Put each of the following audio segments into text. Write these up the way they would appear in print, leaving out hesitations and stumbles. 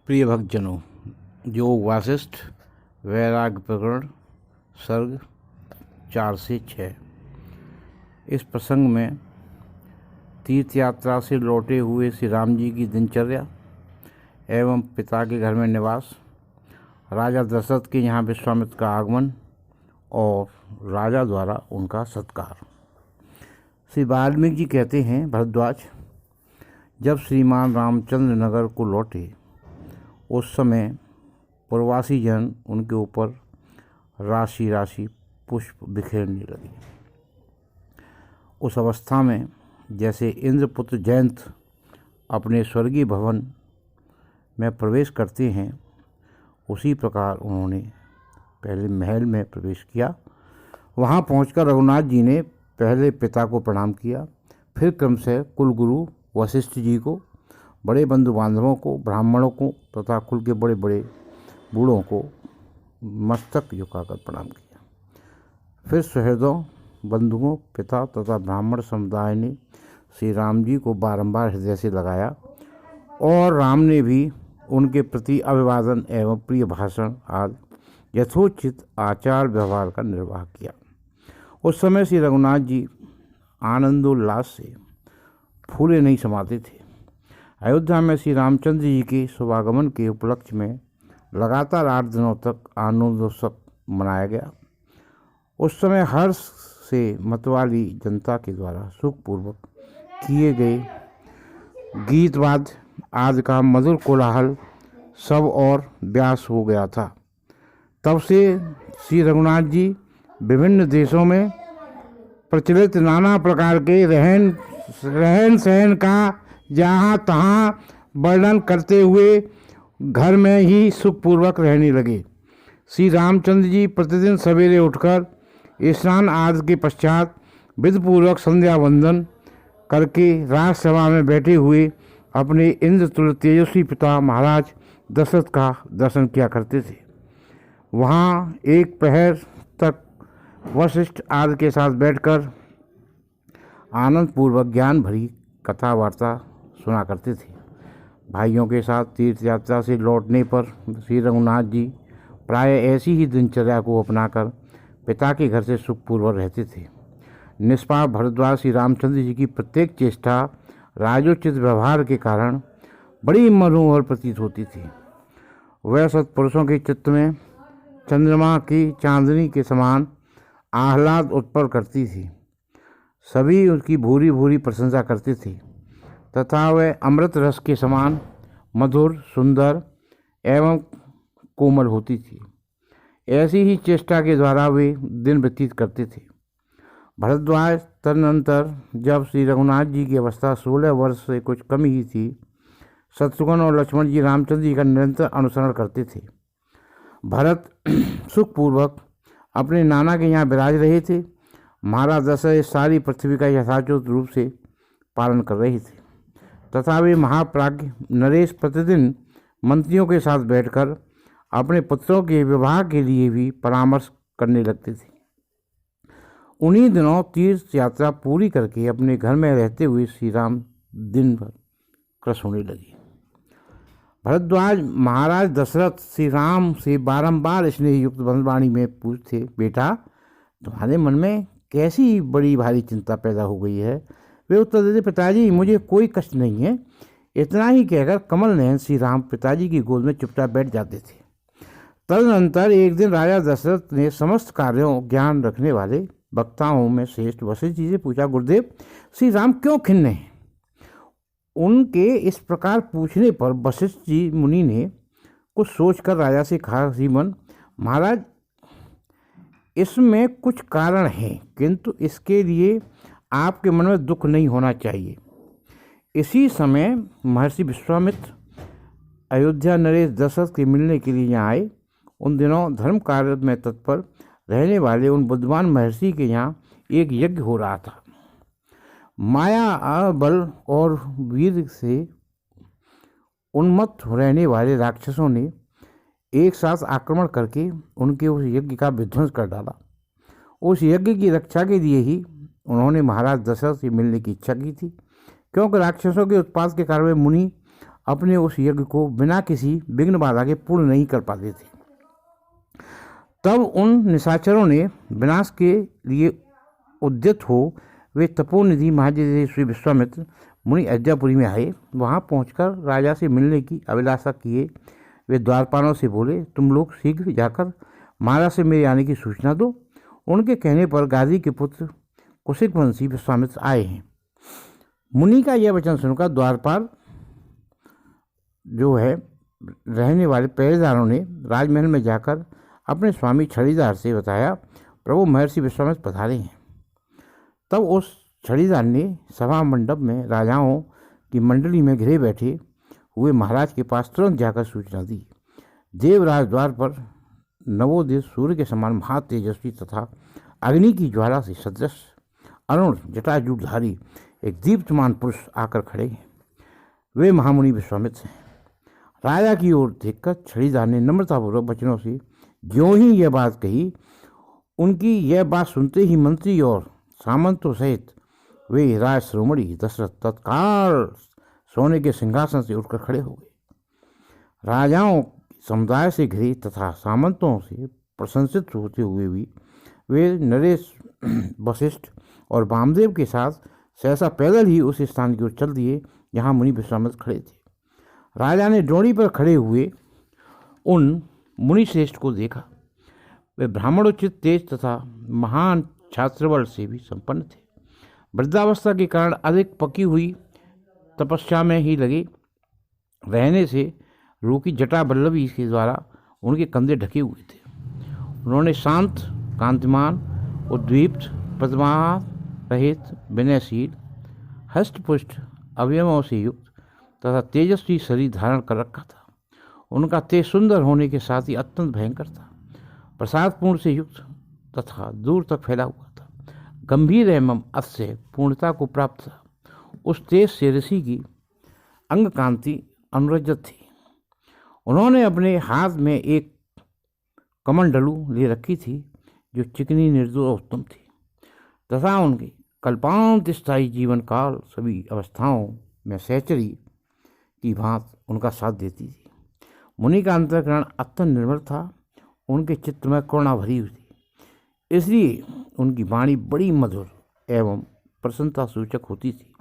प्रिय भक्तजनों, योग वासिष्ठ वैराग्य प्रकरण सर्ग 4 से 6। इस प्रसंग में तीर्थ यात्रा से लौटे हुए श्री राम जी की दिनचर्या एवं पिता के घर में निवास, राजा दशरथ के यहाँ विश्वामित्र का आगमन और राजा द्वारा उनका सत्कार। श्री वाल्मीकि जी कहते हैं, भरद्वाज, जब श्रीमान रामचंद्र नगर को लौटे उस समय प्रवासी जन उनके ऊपर राशि राशि पुष्प बिखेरने लगे। उस अवस्था में जैसे इंद्रपुत्र जयंत अपने स्वर्गीय भवन में प्रवेश करते हैं, उसी प्रकार उन्होंने पहले महल में प्रवेश किया। वहाँ पहुंचकर रघुनाथ जी ने पहले पिता को प्रणाम किया, फिर क्रमशः कुलगुरु वशिष्ठ जी को, बड़े बंधु बांधवों को, ब्राह्मणों को तथा कुल के बड़े बड़े बूढ़ों को मस्तक झुकाकर प्रणाम किया। फिर सहृदयों, बंधुओं, पिता तथा ब्राह्मण समुदाय ने श्री राम जी को बारंबार हृदय से लगाया और राम ने भी उनके प्रति अभिवादन एवं प्रिय भाषण आदि यथोचित आचार व्यवहार का निर्वाह किया। उस समय श्री रघुनाथ जी आनंदोल्लास से फूले नहीं समाते थे। अयोध्या में श्री रामचंद्र जी के शुभागमन के उपलक्ष्य में लगातार 8 दिनों तक आनंदोत्सव मनाया गया। उस समय हर्ष से मतवाली जनता के द्वारा सुखपूर्वक किए गए गीतवाद आदि का मधुर कोलाहल सब और व्यास हो गया था। तब से श्री रघुनाथ जी विभिन्न देशों में प्रचलित नाना प्रकार के रहन सहन का जहाँ तहाँ वर्णन करते हुए घर में ही सुखपूर्वक रहने लगे। श्री रामचंद्र जी प्रतिदिन सवेरे उठकर स्नान आदि के पश्चात विधिपूर्वक संध्या वंदन करके राजसभा में बैठे हुए अपने इंद्रतुल्य तेजस्वी पिता महाराज दशरथ का दर्शन किया करते थे। वहाँ एक पहर तक वशिष्ठ आदि के साथ बैठकर आनंदपूर्वक ज्ञान भरी कथा वार्ता सुना करते थे। भाइयों के साथ तीर्थ यात्रा से लौटने पर श्री रघुनाथ जी प्राय ऐसी ही दिनचर्या को अपनाकर पिता के घर से सुखपूर्वक रहते थे। निष्पाप भरद्वाज श्री रामचंद्र जी की प्रत्येक चेष्टा राजोचित व्यवहार के कारण बड़ी मनोहर प्रतीत होती थी। वह सत्पुरुषों के चित्त में चंद्रमा की चांदनी के समान आह्लाद उत्पन्न करती थी। सभी उसकी भूरी भूरी प्रशंसा करते थे तथा वह अमृत रस के समान मधुर, सुंदर एवं कोमल होती थी। ऐसी ही चेष्टा के द्वारा वे दिन व्यतीत करते थे। भरद्वाज तदनंतर जब श्री रघुनाथ जी की अवस्था 16 वर्ष से कुछ कम ही थी, शत्रुघ्न और लक्ष्मण जी रामचंद्र जी का निरंतर अनुसरण करते थे। भरत सुखपूर्वक अपने नाना के यहाँ विराज रहे थे। महाराज दशरथ सारी पृथ्वी का यथार्थ रूप से पालन कर रहे थे तथा वे महाप्राज्ञ नरेश प्रतिदिन मंत्रियों के साथ बैठकर अपने पुत्रों के विवाह के लिए भी परामर्श करने लगते थे। उन्हीं दिनों तीर्थ यात्रा पूरी करके अपने घर में रहते हुए श्री राम दिन भर कृश होने लगे। भरद्वाज महाराज दशरथ श्री राम से बारंबार स्नेह युक्त वाणी में पूछते, बेटा, तुम्हारे मन में कैसी बड़ी भारी चिंता पैदा हो गई है? वे उत्तर देते, पिताजी, मुझे कोई कष्ट नहीं है। इतना ही कहकर कमल नयन श्री राम पिताजी की गोद में चुपचाप बैठ जाते थे। तदनंतर एक दिन राजा दशरथ ने समस्त कार्यों ज्ञान रखने वाले वक्ताओं में श्रेष्ठ वशिष्ठ जी से पूछा, गुरुदेव, श्री राम क्यों खिन्न हैं? उनके इस प्रकार पूछने पर वशिष्ठ जी मुनि ने कुछ सोचकर राजा से कहा, श्रीमन महाराज, इसमें कुछ कारण हैं, किंतु इसके लिए आपके मन में दुख नहीं होना चाहिए। इसी समय महर्षि विश्वामित्र अयोध्या नरेश दशरथ के मिलने के लिए यहाँ आए। उन दिनों धर्म कार्य में तत्पर रहने वाले उन बुद्धिमान महर्षि के यहाँ एक यज्ञ हो रहा था। माया बल और वीर से उन्मत्त रहने वाले राक्षसों ने एक साथ आक्रमण करके उनके उस यज्ञ का विध्वंस कर डाला। उस यज्ञ की रक्षा के लिए ही उन्होंने महाराज दशरथ से मिलने की इच्छा की थी, क्योंकि राक्षसों के उत्पात के कारण वे मुनि अपने उस यज्ञ को बिना किसी विघ्न बाधा के पूर्ण नहीं कर पाते थे। तब उन निशाचरों ने विनाश के लिए उद्यत हो वे तपोनिधि महाजय श्री विश्वामित्र मुनि अयोध्यापुरी में आए। वहाँ पहुंचकर राजा से मिलने की अभिलाषा किए। वे द्वारपालों से बोले, तुम लोग शीघ्र जाकर महाराज से मेरे आने की सूचना दो। उनके कहने पर गादी के पुत्र कुशिक वंशी विश्वामित्र आए हैं। मुनि का यह वचन सुनकर द्वारपाल जो है रहने वाले पहरेदारों ने राजमहल में जाकर अपने स्वामी छड़ीदार से बताया, प्रभु महर्षि विश्वामित्र पधारे हैं। तब उस छड़ीदार ने सभा मंडप में राजाओं की मंडली में घिरे बैठे हुए महाराज के पास तुरंत जाकर सूचना दी। देवराज द्वार पर नवोदित सूर्य के समान महा तेजस्वी तथा अग्नि की ज्वाला से सदृश अरुण जटाजूटधारी एक दीप्तमान पुरुष आकर खड़े हैं। वे महामुनि विश्वामित्र हैं। राजा की ओर देखकर छड़ीदार ने नम्रतापूर्वक वचनों से ज्यों ही यह बात कही, उनकी यह बात सुनते ही मंत्री और सामंतों सहित वे राज शिरोमणि दशरथ तत्काल सोने के सिंहासन से उठकर खड़े हो गए। राजाओं समुदाय से घिरे तथा सामंतों से प्रशंसित होते हुए भी वे नरेश, वशिष्ठ और वामदेव के साथ सहसा पैदल ही उस स्थान की ओर चल दिए जहाँ मुनि विश्वामित्र खड़े थे। राजा ने ड्रोणी पर खड़े हुए उन मुनि श्रेष्ठ को देखा। वे ब्राह्मणोचित तेज तथा महान छात्रबल से भी संपन्न थे। वृद्धावस्था के कारण अधिक पकी हुई तपस्या में ही लगे रहने से रूखी जटा बल्लभी के द्वारा उनके कंधे ढके हुए थे। उन्होंने शांत, कांतिमान, उद्दीप्त, पद्मार रहित, विनयशील, हष्टपुष्ट अवयवों से युक्त तथा तेजस्वी शरीर धारण कर रखा था। उनका तेज सुंदर होने के साथ ही अत्यंत भयंकर था। प्रसादपूर्ण से युक्त तथा दूर तक फैला हुआ था। गंभीर एवं अस्य पूर्णता को प्राप्त था। उस तेज से ऋषि की अंग कांति अनुरजत थी। उन्होंने अपने हाथ में एक कमंडलू ले रखी थी जो चिकनी, निर्दोष और उत्तम थी तथा उनके कल्पांत स्थायी जीवन काल सभी अवस्थाओं में सहचरी की भांत उनका साथ देती थी। मुनि का अंतःकरण अत्यंत निर्मल था। उनके चित्त में करुणा भरी हुई थी, इसलिए उनकी वाणी बड़ी मधुर एवं प्रसन्नता सूचक होती थी।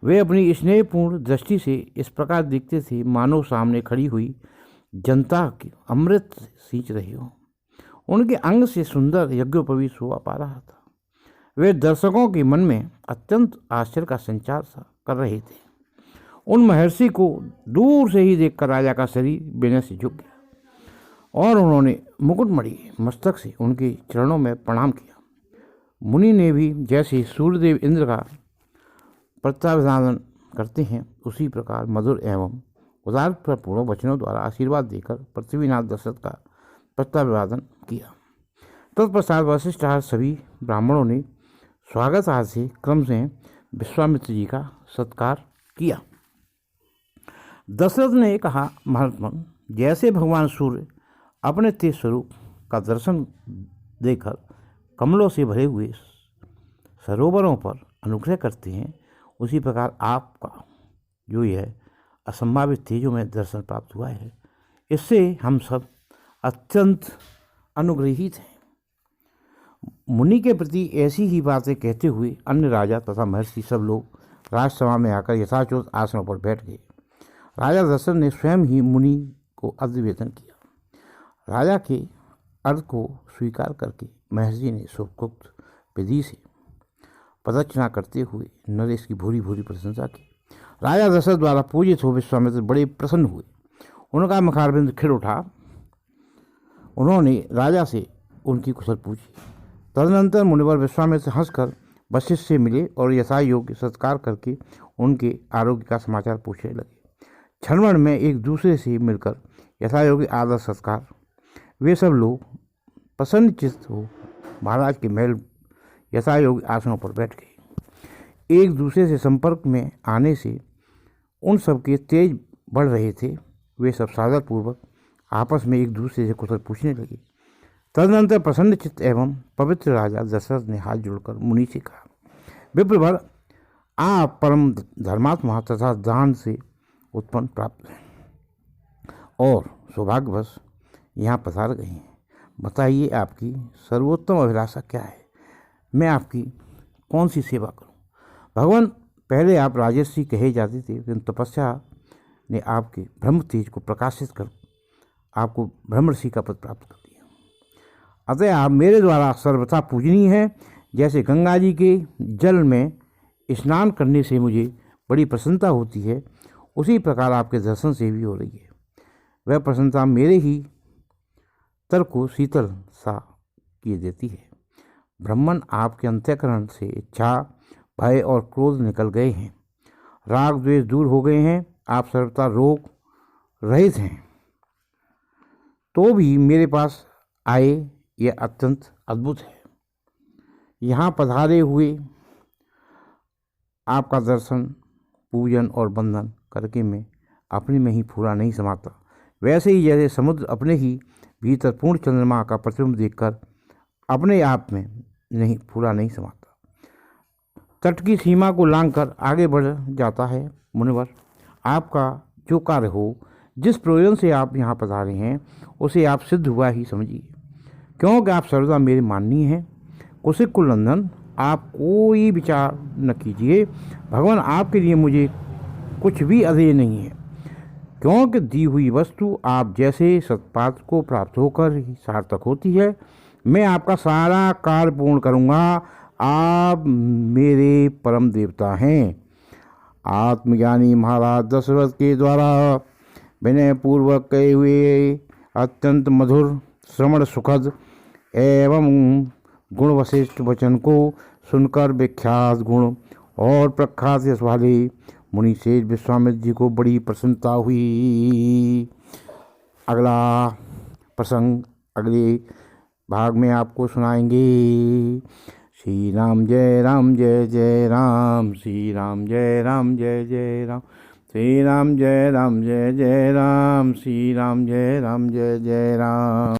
वे अपनी स्नेहपूर्ण दृष्टि से इस प्रकार दिखते थे मानो सामने खड़ी हुई जनता की अमृत सींच रही हो। उनके अंग से सुंदर यज्ञोपवीत शोभा पा रहा था। वे दर्शकों के मन में अत्यंत आश्चर्य का संचार कर रहे थे। उन महर्षि को दूर से ही देखकर राजा का शरीर विनय से झुक गया और उन्होंने मुकुटमणि मस्तक से उनके चरणों में प्रणाम किया। मुनि ने भी जैसे सूर्यदेव इंद्र का प्रत्याभिवादन करते हैं उसी प्रकार मधुर एवं उदारपूर्ण वचनों द्वारा आशीर्वाद देकर पृथ्वीनाथ दशरथ का प्रत्याभिवादन किया। तत्पश्चात वशिष्ठ सभी ब्राह्मणों ने स्वागत आदि से क्रम से विश्वामित्र जी का सत्कार किया। दशरथ ने कहा, महात्मन, जैसे भगवान सूर्य अपने तेज स्वरूप का दर्शन देकर कमलों से भरे हुए सरोवरों पर अनुग्रह करते हैं, उसी प्रकार आपका जो यह असंभावित तेजों में दर्शन प्राप्त हुआ है, इससे हम सब अत्यंत अनुग्रहित हैं। मुनि के प्रति ऐसी ही बातें कहते हुए अन्य राजा तथा महर्षि सब लोग राजसभा में आकर यथाचोट आसनों पर बैठ गए। राजा दशरथ ने स्वयं ही मुनि को अभिवेदन किया। राजा के अर्थ को स्वीकार करके महर्षि ने शोकोक्त विधि से प्रदक्षिणा करते हुए नरेश की भूरी भूरी प्रशंसा की। राजा दशरथ द्वारा पूजित हो विश्वामित्र बड़े प्रसन्न हुए। उनका मुखारबिंद खिड़ उठा। उन्होंने राजा से उनकी कुशल पूछी। तदनंतर मुनिवर विश्वामित्र हंसकर वशिष्ठ से मिले और यथा योग्य सत्कार करके उनके आरोग्य का समाचार पूछने लगे। क्षण में एक दूसरे से मिलकर यथा योग्य आदर सत्कार वे सब लोग प्रसन्न चित्त हो महाराज के महल यथा योग्य आसनों पर बैठ गए। एक दूसरे से संपर्क में आने से उन सब के तेज बढ़ रहे थे। वे सब सादरपूर्वक आपस में एक दूसरे से कुशल पूछने लगे। तदनंतर प्रसन्न चित्त एवं पवित्र राजा दशरथ ने हाथ जोड़कर मुनि से कहा, विप्रवर, आप परम धर्मात्मा तथा दान से उत्पन्न प्राप्त है और सौभाग्यवश यहाँ पधार गए हैं। बताइए आपकी सर्वोत्तम अभिलाषा क्या है, मैं आपकी कौन सी सेवा करूं? भगवान, पहले आप राजर्षि कहे जाते थे, लेकिन तपस्या ने आपके ब्रह्म तेज को प्रकाशित कर आपको ब्रह्मर्षि का पद प्राप्त कर दिया। अतः आप मेरे द्वारा सर्वथा पूजनीय हैं। जैसे गंगा जी के जल में स्नान करने से मुझे बड़ी प्रसन्नता होती है, उसी प्रकार आपके दर्शन से भी हो रही है। वह प्रसन्नता मेरे ही तर को शीतल सा किए देती है। ब्रह्मन, आपके अंतःकरण से इच्छा, भय और क्रोध निकल गए हैं, राग द्वेष दूर हो गए हैं, आप सर्वथा रोग रहित हैं। तो भी मेरे पास आए, यह अत्यंत अद्भुत है। यहाँ पधारे हुए आपका दर्शन, पूजन और बंधन करके मैं अपने में ही पूरा नहीं समाता। वैसे ही जैसे समुद्र अपने ही भीतर पूर्ण चंद्रमा का प्रतिबिंब देखकर अपने आप में पूरा नहीं समाता, तट की सीमा को लांघकर आगे बढ़ जाता है। मुनिवर, आपका जो कार्य हो, जिस प्रयोजन से आप यहाँ पधारे हैं, उसे आप सिद्ध हुआ ही समझिए, क्योंकि आप सर्वदा मेरे माननीय हैं। कुशिक कुलनंदन, आप कोई विचार न कीजिए। भगवान, आपके लिए मुझे कुछ भी अधेय नहीं है, क्योंकि दी हुई वस्तु आप जैसे सत्पात्र को प्राप्त होकर ही सार्थक होती है। मैं आपका सारा कार्य पूर्ण करूँगा। आप मेरे परम देवता हैं। आत्मज्ञानी महाराज दशरथ के द्वारा विनय पूर्वक कहे हुए अत्यंत मधुर, श्रवण सुखद एवं गुण वशिष्ठ वचन को सुनकर विख्यात गुण और प्रख्यात यश वाले मुनि शेष विश्वामित्र जी को बड़ी प्रसन्नता हुई। अगला प्रसंग अगले भाग में आपको सुनाएंगे। श्री राम जय राम जय जय राम, श्री राम जय राम जय जय राम, श्री राम जय राम जय जय राम, श्री राम जय राम जय जय राम।